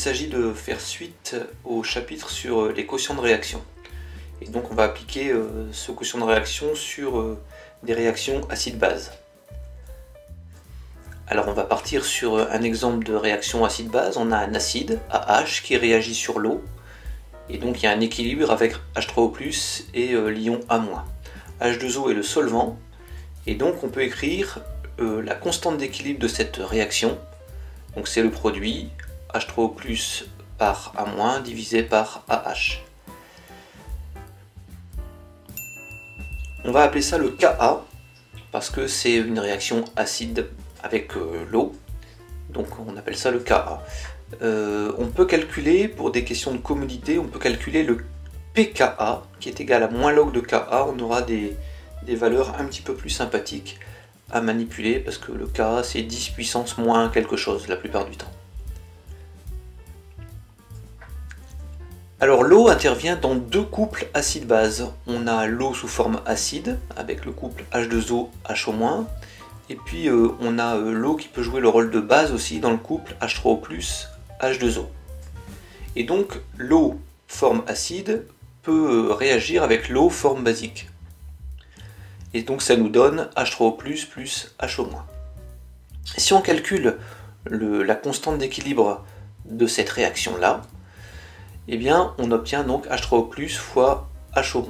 s'agit de faire suite au chapitre sur les quotients de réaction. Et donc on va appliquer ce quotient de réaction sur des réactions acide-base. Alors on va partir sur un exemple de réaction acide-base. On a un acide, AH, qui réagit sur l'eau. Et donc il y a un équilibre avec H3O+, et l'ion A-. H2O est le solvant. Et donc on peut écrire la constante d'équilibre de cette réaction. Donc c'est le produit H3O+ par A- divisé par AH. On va appeler ça le Ka, parce que c'est une réaction acide avec l'eau, donc on appelle ça le Ka. On peut calculer, pour des questions de commodité, on peut calculer le pKa, qui est égal à moins log de Ka. On aura des valeurs un petit peu plus sympathiques à manipuler, parce que le Ka c'est 10 puissance moins quelque chose la plupart du temps. Alors l'eau intervient dans deux couples acide-base. On a l'eau sous forme acide, avec le couple H2O, HO-, et puis on a l'eau qui peut jouer le rôle de base aussi dans le couple H3O+, H2O. Et donc l'eau forme acide peut réagir avec l'eau forme basique. Et donc ça nous donne H3O+, plus HO-. Si on calcule la constante d'équilibre de cette réaction-là, eh bien on obtient donc H3O+ fois HO-.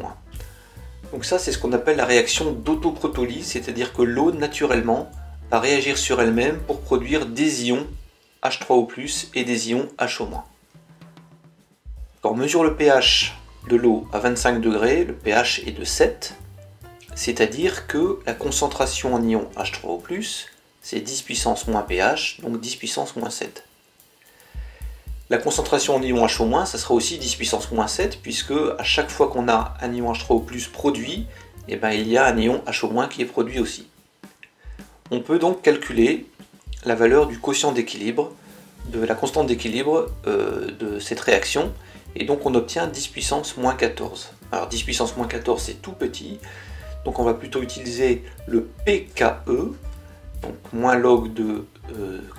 Donc ça c'est ce qu'on appelle la réaction d'autoprotolyse, c'est-à-dire que l'eau naturellement va réagir sur elle-même pour produire des ions H3O+ et des ions HO-. Quand on mesure le pH de l'eau à 25 degrés, le pH est de 7, c'est-à-dire que la concentration en ion H3O+, c'est 10 puissance moins pH, donc 10 puissance moins 7. La concentration en ion HO-, ça sera aussi 10 puissance moins 7, puisque à chaque fois qu'on a un ion H3O+ produit, eh ben, il y a un ion HO- qui est produit aussi. On peut donc calculer la valeur du quotient d'équilibre, de la constante d'équilibre de cette réaction, et donc on obtient 10 puissance moins 14. Alors 10 puissance moins 14 c'est tout petit, donc on va plutôt utiliser le pKe, donc moins log de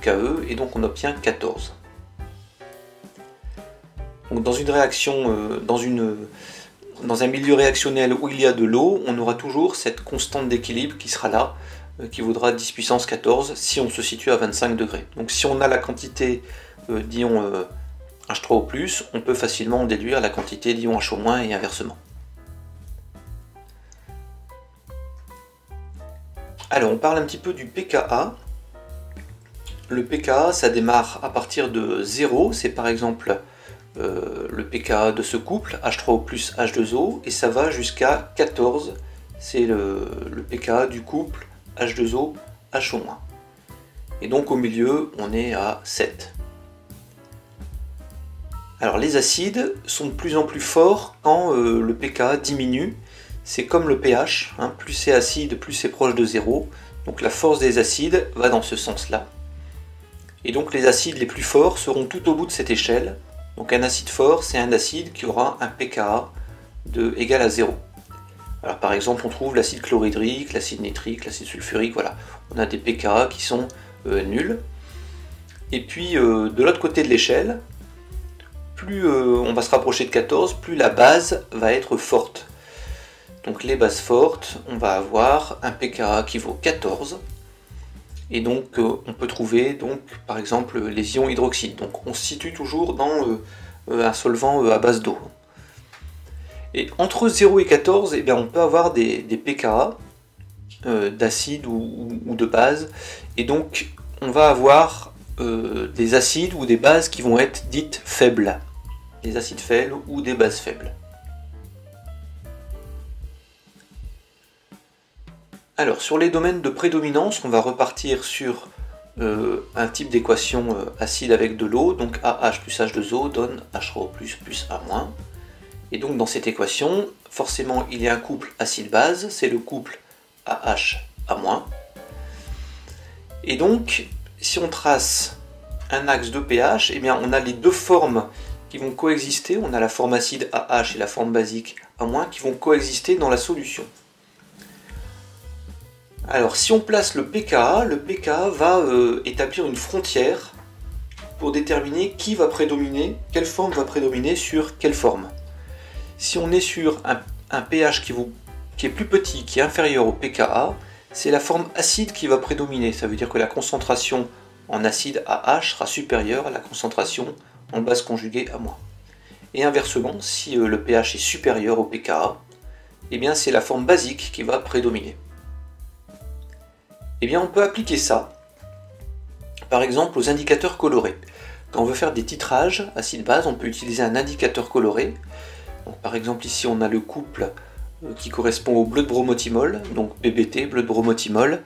Ke, et donc on obtient 14. Donc dans une réaction, dans un milieu réactionnel où il y a de l'eau, on aura toujours cette constante d'équilibre qui sera là, qui vaudra 10 puissance 14 si on se situe à 25 degrés. Donc si on a la quantité d'ions H3O+, on peut facilement en déduire la quantité d'ions HO- et inversement. Alors on parle un petit peu du pKa. Le pKa ça démarre à partir de 0, c'est par exemple le pKa de ce couple H3O plus H2O, et ça va jusqu'à 14, c'est le pKa du couple H2O HO-. Et donc au milieu on est à 7. Alors les acides sont de plus en plus forts quand le pKa diminue, c'est comme le pH, hein, plus c'est acide plus c'est proche de 0, donc la force des acides va dans ce sens là. Et donc les acides les plus forts seront tout au bout de cette échelle. Donc un acide fort, c'est un acide qui aura un pKa égal à 0. Alors par exemple, on trouve l'acide chlorhydrique, l'acide nitrique, l'acide sulfurique, voilà. On a des pKa qui sont nuls. Et puis de l'autre côté de l'échelle, plus on va se rapprocher de 14, plus la base va être forte. Donc les bases fortes, on va avoir un pKa qui vaut 14. Et donc on peut trouver donc, par exemple les ions hydroxyde. Donc on se situe toujours dans un solvant à base d'eau. Et entre 0 et 14, eh bien, on peut avoir des pKa d'acide ou de base. Et donc on va avoir des acides ou des bases qui vont être dites faibles. Des acides faibles ou des bases faibles. Alors, sur les domaines de prédominance, on va repartir sur un type d'équation acide avec de l'eau, donc AH plus H2O donne H3O plus A-. Et donc dans cette équation, forcément il y a un couple acide-base, c'est le couple AH-A-. Et donc, si on trace un axe de pH, eh bien on a les deux formes qui vont coexister, on a la forme acide AH et la forme basique A- qui vont coexister dans la solution. Alors si on place le pKa va établir une frontière pour déterminer qui va prédominer, quelle forme va prédominer sur quelle forme. Si on est sur un pH qui est plus petit, qui est inférieur au pKa, c'est la forme acide qui va prédominer. Ça veut dire que la concentration en acide AH sera supérieure à la concentration en base conjuguée à-. Et inversement, si le pH est supérieur au pKa, eh bien c'est la forme basique qui va prédominer. Eh bien on peut appliquer ça, par exemple, aux indicateurs colorés. Quand on veut faire des titrages acide-base, on peut utiliser un indicateur coloré. Donc, par exemple, ici on a le couple qui correspond au bleu de bromothymol, donc BBT, bleu de bromothymol.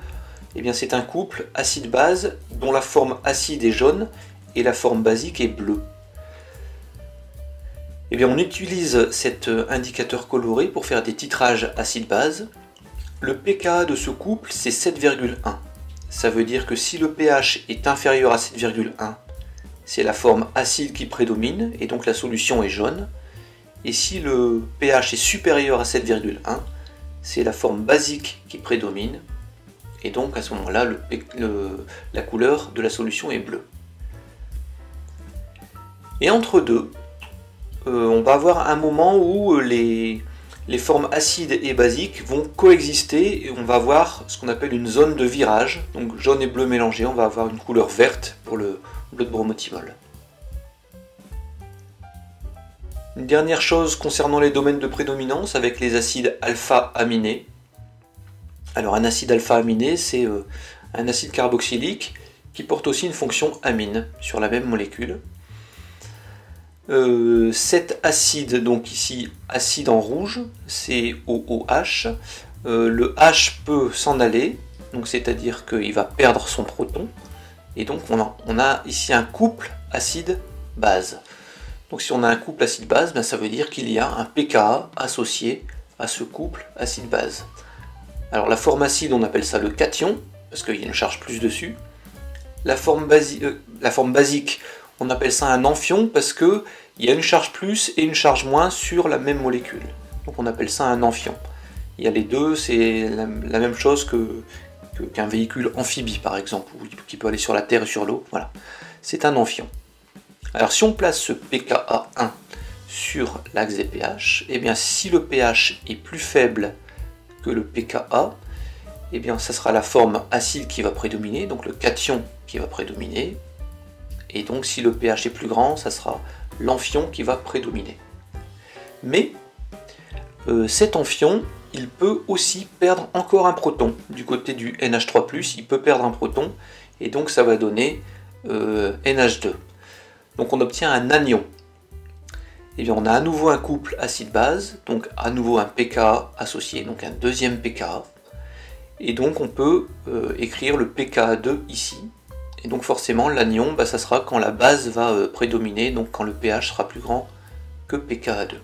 Eh bien c'est un couple acide-base dont la forme acide est jaune et la forme basique est bleue. Eh bien on utilise cet indicateur coloré pour faire des titrages acide-base. Le pKa de ce couple c'est 7,1. Ça veut dire que si le pH est inférieur à 7,1, c'est la forme acide qui prédomine et donc la solution est jaune. Et si le pH est supérieur à 7,1, c'est la forme basique qui prédomine et donc à ce moment-là la couleur de la solution est bleue. Et entre deux, on va avoir un moment où les formes acides et basiques vont coexister et on va avoir ce qu'on appelle une zone de virage. Donc jaune et bleu mélangés, on va avoir une couleur verte pour le bleu de bromothymol. Une dernière chose concernant les domaines de prédominance avec les acides alpha-aminés. Alors un acide alpha-aminé, c'est un acide carboxylique qui porte aussi une fonction amine sur la même molécule. Cet acide, donc ici acide en rouge, c'est OOH. Le H peut s'en aller, donc c'est-à-dire qu'il va perdre son proton. Et donc on a ici un couple acide-base. Donc si on a un couple acide-base, ben ça veut dire qu'il y a un pKa associé à ce couple acide-base. Alors la forme acide, on appelle ça le cation, parce qu'il y a une charge plus dessus. La forme basique, on appelle ça un amphion, parce qu'il y a une charge plus et une charge moins sur la même molécule. Donc on appelle ça un amphion. Il y a les deux, c'est la même chose qu'un véhicule amphibie par exemple, qui peut aller sur la terre et sur l'eau. Voilà, c'est un amphion. Alors si on place ce pKa1 sur l'axe des pH, eh bien si le pH est plus faible que le pKa, eh bien ça sera la forme acide qui va prédominer, donc le cation qui va prédominer. Et donc si le pH est plus grand, ça sera l'amphion qui va prédominer. Mais cet amphion, il peut aussi perdre encore un proton. Du côté du NH3+, il peut perdre un proton, et donc ça va donner NH2. Donc on obtient un anion. Et bien on a à nouveau un couple acide-base, donc à nouveau un pKa associé, donc un deuxième pKa. Et donc on peut écrire le pKa2 ici. Et donc forcément l'anion, ça sera quand la base va prédominer, donc quand le pH sera plus grand que pKa2.